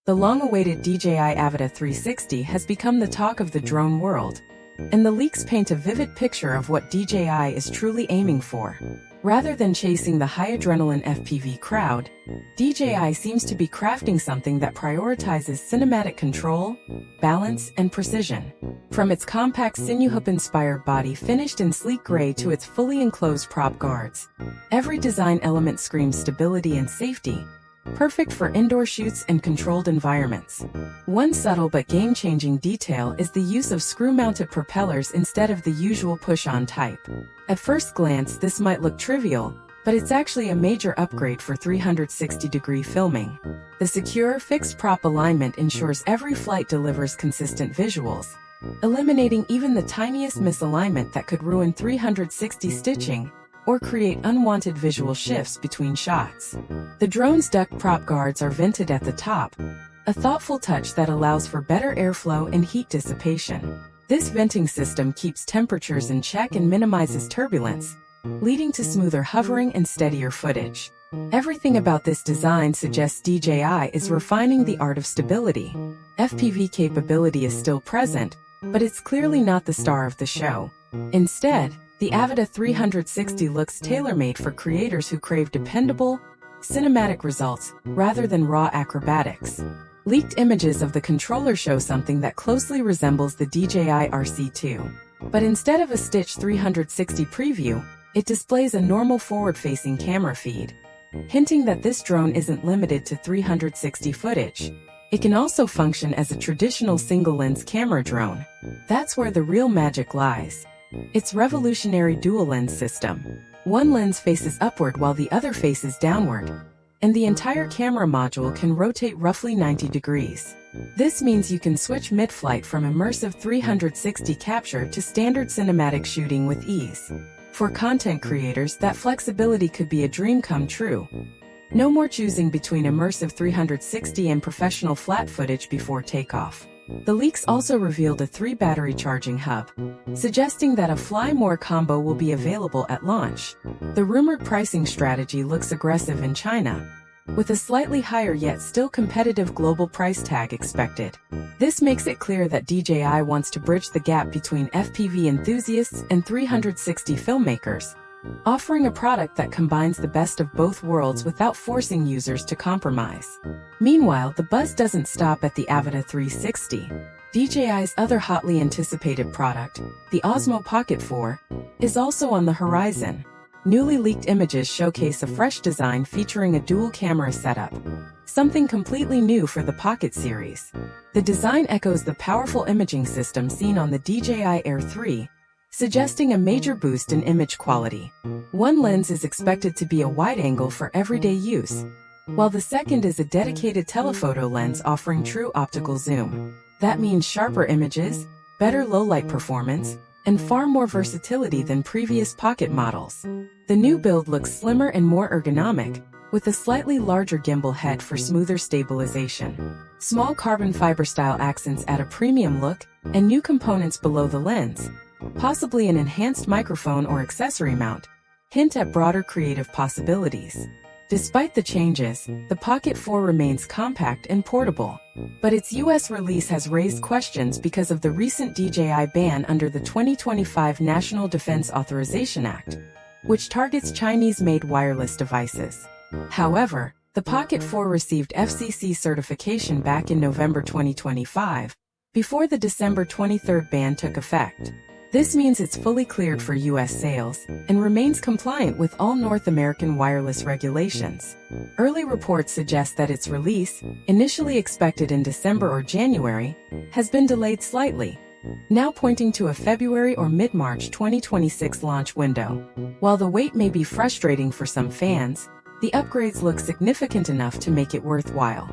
The long-awaited DJI Avata 360 has become the talk of the drone world, and the leaks paint a vivid picture of what DJI is truly aiming for. Rather than chasing the high-adrenaline FPV crowd, DJI seems to be crafting something that prioritizes cinematic control, balance, and precision. From its compact Cinewhoop-inspired body finished in sleek gray to its fully enclosed prop guards, every design element screams stability and safety, perfect for indoor shoots and controlled environments. One subtle but game-changing detail is the use of screw-mounted propellers instead of the usual push-on type. At first glance, this might look trivial, but it's actually a major upgrade for 360-degree filming. The secure, fixed prop alignment ensures every flight delivers consistent visuals, eliminating even the tiniest misalignment that could ruin 360 stitching or create unwanted visual shifts between shots. The drone's duck prop guards are vented at the top, a thoughtful touch that allows for better airflow and heat dissipation. This venting system keeps temperatures in check and minimizes turbulence, leading to smoother hovering and steadier footage. Everything about this design suggests DJI is refining the art of stability. FPV capability is still present, but it's clearly not the star of the show. Instead, the Avata 360 looks tailor-made for creators who crave dependable, cinematic results rather than raw acrobatics. Leaked images of the controller show something that closely resembles the DJI RC2. But instead of a stitched 360 preview, it displays a normal forward-facing camera feed, hinting that this drone isn't limited to 360 footage. It can also function as a traditional single-lens camera drone. That's where the real magic lies. Its revolutionary dual-lens system. One lens faces upward while the other faces downward, and the entire camera module can rotate roughly 90 degrees. This means you can switch mid-flight from immersive 360 capture to standard cinematic shooting with ease. For content creators, that flexibility could be a dream come true. No more choosing between immersive 360 and professional flat footage before takeoff. The leaks also revealed a 3-battery charging hub, suggesting that a Fly More combo will be available at launch. The rumored pricing strategy looks aggressive in China, with a slightly higher yet still competitive global price tag expected. This makes it clear that DJI wants to bridge the gap between FPV enthusiasts and 360 filmmakers, offering a product that combines the best of both worlds without forcing users to compromise. Meanwhile, the buzz doesn't stop at the Avata 360. DJI's other hotly anticipated product, the Osmo Pocket 4, is also on the horizon. Newly leaked images showcase a fresh design featuring a dual camera setup, something completely new for the Pocket series. The design echoes the powerful imaging system seen on the DJI Air 3, suggesting a major boost in image quality. One lens is expected to be a wide-angle for everyday use, while the second is a dedicated telephoto lens offering true optical zoom. That means sharper images, better low-light performance, and far more versatility than previous Pocket models. The new build looks slimmer and more ergonomic, with a slightly larger gimbal head for smoother stabilization. Small carbon fiber-style accents add a premium look, and new components below the lens, possibly an enhanced microphone or accessory mount, hint at broader creative possibilities. Despite the changes, the Pocket 4 remains compact and portable, but its US release has raised questions because of the recent DJI ban under the 2025 National Defense Authorization Act, which targets Chinese-made wireless devices. However, the Pocket 4 received FCC certification back in November 2025, before the December 23 ban took effect. This means it's fully cleared for US sales and remains compliant with all North American wireless regulations. Early reports suggest that its release, initially expected in December or January, has been delayed slightly, now pointing to a February or mid-March 2026 launch window. While the wait may be frustrating for some fans, the upgrades look significant enough to make it worthwhile.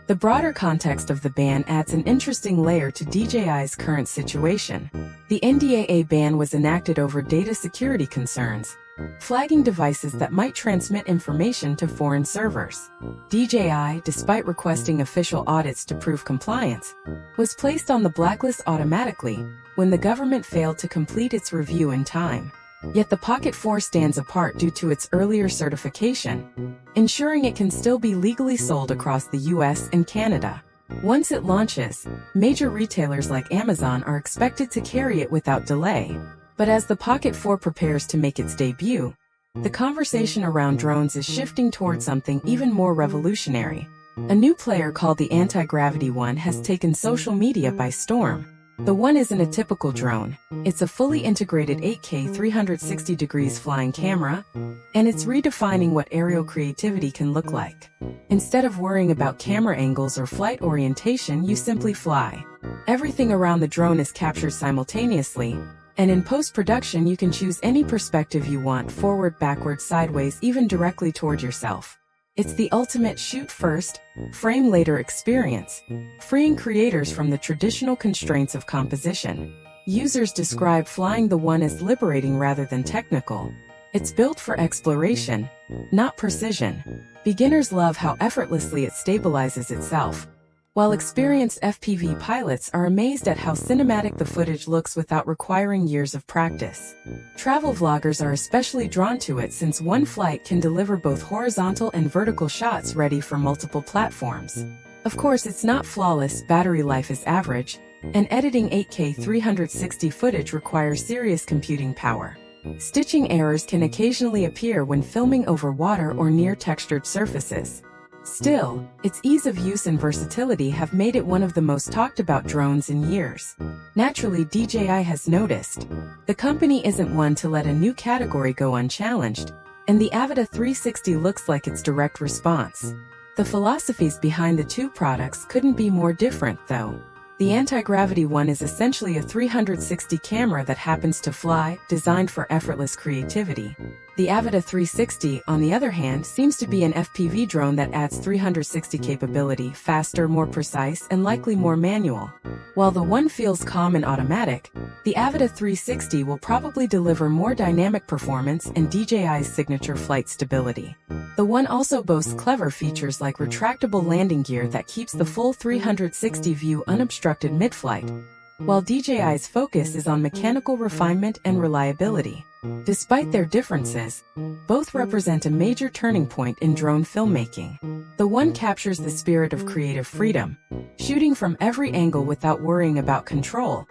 The broader context of the ban adds an interesting layer to DJI's current situation. The NDAA ban was enacted over data security concerns, flagging devices that might transmit information to foreign servers. DJI, despite requesting official audits to prove compliance, was placed on the blacklist automatically when the government failed to complete its review in time. Yet the Pocket 4 stands apart due to its earlier certification, ensuring it can still be legally sold across the US and Canada. Once it launches, major retailers like Amazon are expected to carry it without delay. But as the Pocket 4 prepares to make its debut, the conversation around drones is shifting toward something even more revolutionary. A new player called the Anti-Gravity One has taken social media by storm. The One isn't a typical drone. It's a fully integrated 8K 360 degrees flying camera, and it's redefining what aerial creativity can look like. Instead of worrying about camera angles or flight orientation, you simply fly. Everything around the drone is captured simultaneously, and in post-production you can choose any perspective you want: forward, backward, sideways, even directly toward yourself. It's the ultimate shoot first, frame later experience, freeing creators from the traditional constraints of composition. Users describe flying the One as liberating rather than technical. It's built for exploration, not precision. Beginners love how effortlessly it stabilizes itself, while experienced FPV pilots are amazed at how cinematic the footage looks without requiring years of practice. Travel vloggers are especially drawn to it since one flight can deliver both horizontal and vertical shots ready for multiple platforms. Of course, it's not flawless, battery life is average, and editing 8K 360 footage requires serious computing power. Stitching errors can occasionally appear when filming over water or near textured surfaces. Still, its ease of use and versatility have made it one of the most talked about drones in years. Naturally, DJI has noticed. The company isn't one to let a new category go unchallenged, and the Avata 360 looks like its direct response. The philosophies behind the two products couldn't be more different, though. The Anti-Gravity One is essentially a 360 camera that happens to fly, designed for effortless creativity. The Avata 360, on the other hand, seems to be an FPV drone that adds 360 capability, faster, more precise, and likely more manual. While the One feels calm and automatic, the Avata 360 will probably deliver more dynamic performance and DJI's signature flight stability. The One also boasts clever features like retractable landing gear that keeps the full 360 view unobstructed mid-flight, while DJI's focus is on mechanical refinement and reliability. Despite their differences, both represent a major turning point in drone filmmaking. The One captures the spirit of creative freedom, shooting from every angle without worrying about control,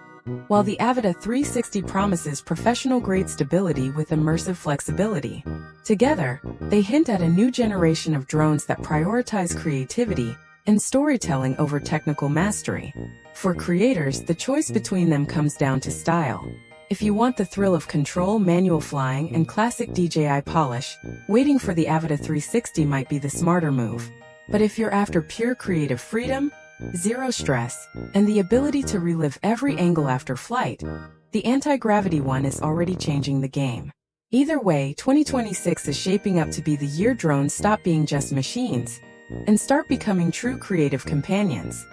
while the Avata 360 promises professional-grade stability with immersive flexibility. Together, they hint at a new generation of drones that prioritize creativity and storytelling over technical mastery. For creators, the choice between them comes down to style. If you want the thrill of control, manual flying, and classic DJI polish, waiting for the Avata 360 might be the smarter move. But if you're after pure creative freedom, zero stress, and the ability to relive every angle after flight, the Anti-Gravity One is already changing the game. Either way, 2026 is shaping up to be the year drones stop being just machines and start becoming true creative companions.